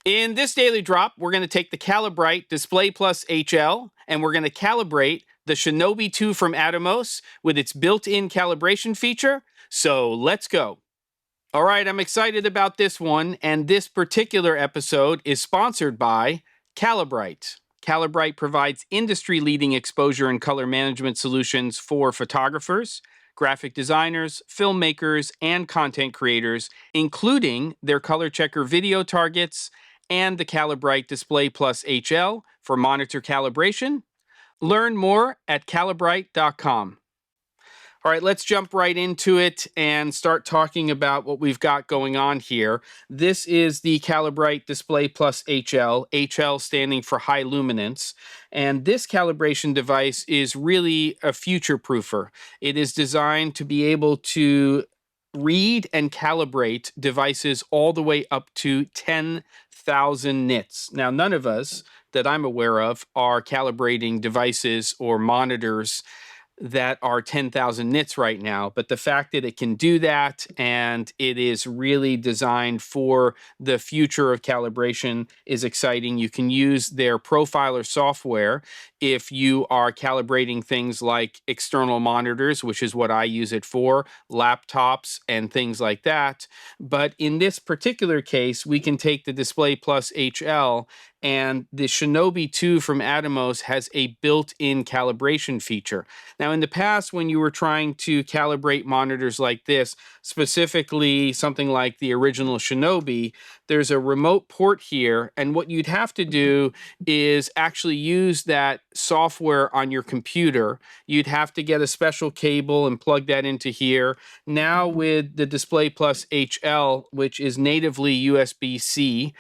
In this daily drop, we're going to take the Calibrite Display Plus HL and we're going to calibrate the Shinobi 2 from Atomos with its built-in calibration feature. So let's go. All right, I'm excited about this one, and this particular episode is sponsored by Calibrite. Calibrite provides industry-leading exposure and color management solutions for photographers, graphic designers, filmmakers, and content creators, including their color checker video targets and the Calibrite Display Plus HL for monitor calibration. Learn more at calibrite.com. All right, let's jump right into it and start talking about what we've got going on here. This is the Calibrite Display Plus HL, HL standing for high luminance. And this calibration device is really a future proofer. It is designed to be able to read and calibrate devices all the way up to 10,000 nits. Now, none of us that I'm aware of are calibrating devices or monitors that are 10,000 nits right now, but the fact that it can do that and it is really designed for the future of calibration is exciting. You can use their profiler software if you are calibrating things like external monitors, which is what I use it for, laptops and things like that. But in this particular case, we can take the Display Plus HL, and the Shinobi 2 from Atomos has a built-in calibration feature. Now, in the past, when you were trying to calibrate monitors like this, specifically something like the original Shinobi, there's a remote port here, and what you'd have to do is actually use that software on your computer. You'd have to get a special cable and plug that into here. Now, with the Display Plus HL, which is natively USB-C,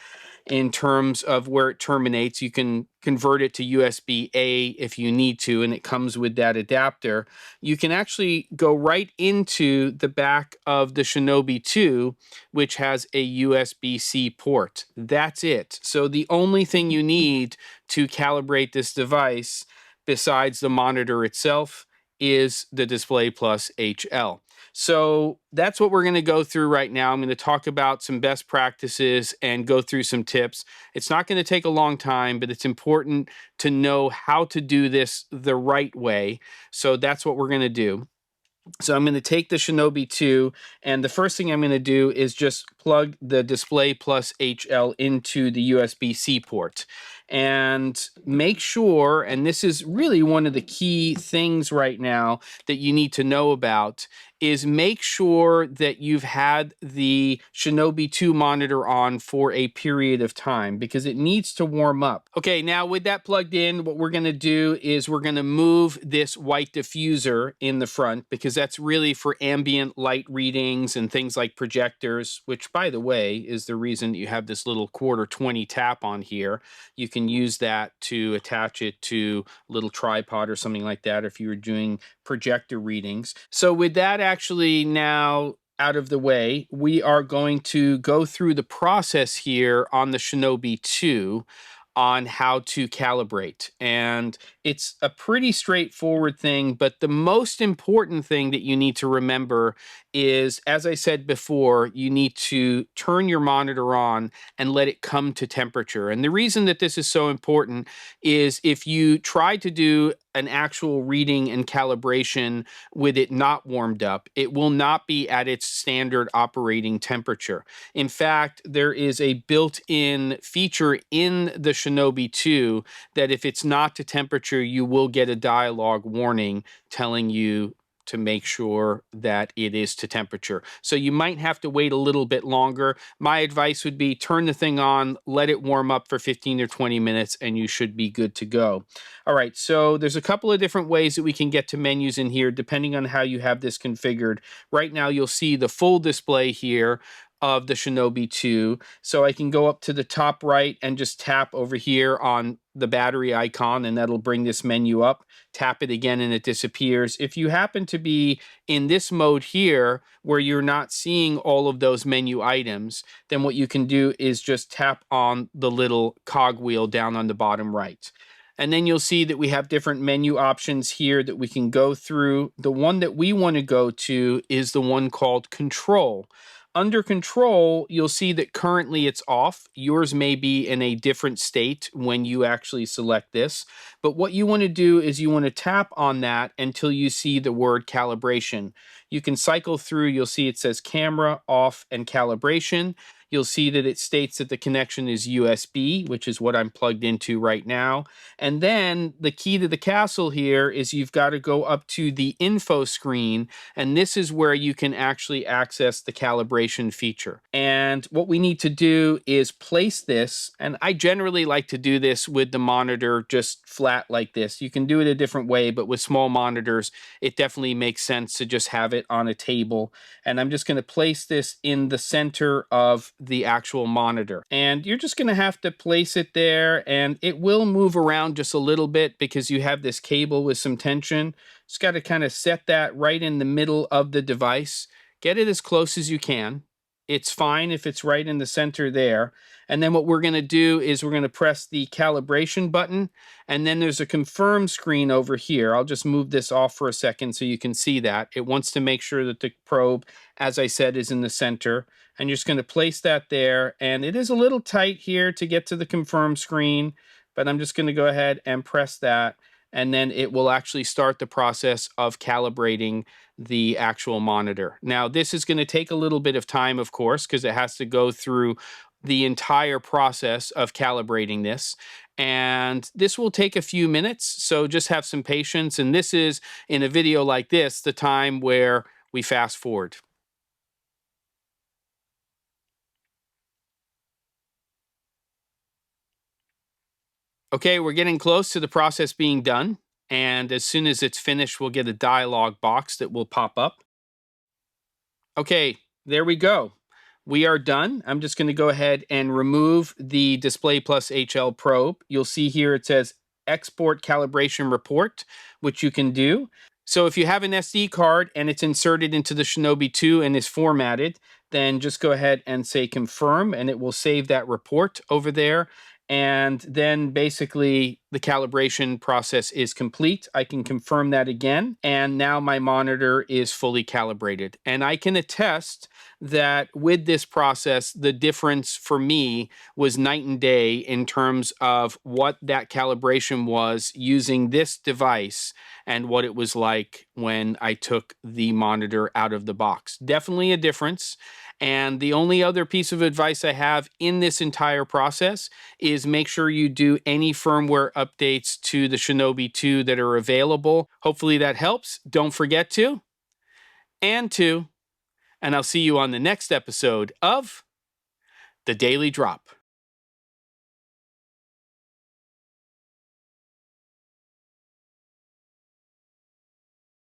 in terms of where it terminates, you can convert it to USB-A if you need to, and it comes with that adapter. You can actually go right into the back of the Shinobi 2, which has a USB-C port. That's it. So the only thing you need to calibrate this device, besides the monitor itself, is the Display Plus HL. So that's what we're going to go through right now. I'm going to talk about some best practices and go through some tips. It's not going to take a long time, but it's important to know how to do this the right way. So that's what we're going to do. So I'm going to take the Shinobi 2, and the first thing I'm going to do is just plug the Display Plus HL into the USB-C port. And make sure, and this is really one of the key things right now that you need to know about, is make sure that you've had the Shinobi 2 monitor on for a period of time, because it needs to warm up. Okay, now with that plugged in, what we're going to do is we're going to move this white diffuser in the front, because that's really for ambient light readings and things like projectors, which, by the way, is the reason that you have this little quarter 20 tap on here. You can use that to attach it to a little tripod or something like that if you were doing projector readings. So with that actually now out of the way, we are going to go through the process here on the Shinobi 2 on how to calibrate. And it's a pretty straightforward thing, but the most important thing that you need to remember is, as I said before, you need to turn your monitor on and let it come to temperature. And the reason that this is so important is if you try to do an actual reading and calibration with it not warmed up, it will not be at its standard operating temperature. In fact, there is a built-in feature in the Shinobi 2 that if it's not to temperature, you will get a dialog warning telling you to make sure that it is to temperature. So you might have to wait a little bit longer. My advice would be turn the thing on, let it warm up for 15 or 20 minutes, and you should be good to go. All right, so there's a couple of different ways that we can get to menus in here, depending on how you have this configured. Right now, you'll see the full display here of the Shinobi 2. So I can go up to the top right and just tap over here on the battery icon, and that'll bring this menu up. Tap it again and it disappears. If you happen to be in this mode here where you're not seeing all of those menu items, then what you can do is just tap on the little cogwheel down on the bottom right. And then you'll see that we have different menu options here that we can go through. The one that we want to go to is the one called Control. Under control, you'll see that currently it's off. Yours may be in a different state when you actually select this. But what you want to do is you want to tap on that until you see the word calibration. You can cycle through, you'll see it says camera, off, and calibration. You'll see that it states that the connection is USB, which is what I'm plugged into right now. And then the key to the castle here is you've got to go up to the info screen, and this is where you can actually access the calibration feature. And what we need to do is place this, and I generally like to do this with the monitor just flat like this. You can do it a different way, but with small monitors, it definitely makes sense to just have it on a table. And I'm just going to place this in the center of the actual monitor. And you're just going to have to place it there, and it will move around just a little bit because you have this cable with some tension. Just got to kind of set that right in the middle of the device. Get it as close as you can. It's fine if it's right in the center there. And then what we're going to do is we're going to press the calibration button, and then there's a confirm screen over here. I'll just move this off for a second so you can see that. It wants to make sure that the probe, as I said, is in the center. And you're just going to place that there. And it is a little tight here to get to the confirm screen, but I'm just going to go ahead and press that. And then it will actually start the process of calibrating the actual monitor. Now, this is going to take a little bit of time, of course, because it has to go through the entire process of calibrating this. And this will take a few minutes, so just have some patience. And this is, in a video like this, the time where we fast forward. Okay, we're getting close to the process being done. And as soon as it's finished, we'll get a dialog box that will pop up. Okay, there we go. We are done. I'm just going to go ahead and remove the Display Plus HL probe. You'll see here it says Export Calibration Report, which you can do. So if you have an SD card and it's inserted into the Shinobi 2 and is formatted, then just go ahead and say confirm, and it will save that report over there. And then basically the calibration process is complete. I can confirm that again. And now my monitor is fully calibrated. And I can attest that with this process, the difference for me was night and day in terms of what that calibration was using this device and what it was like when I took the monitor out of the box. Definitely a difference. And the only other piece of advice I have in this entire process is make sure you do any firmware updates to the Shinobi 2 that are available. Hopefully that helps. Don't forget to. And I'll see you on the next episode of The Daily Drop.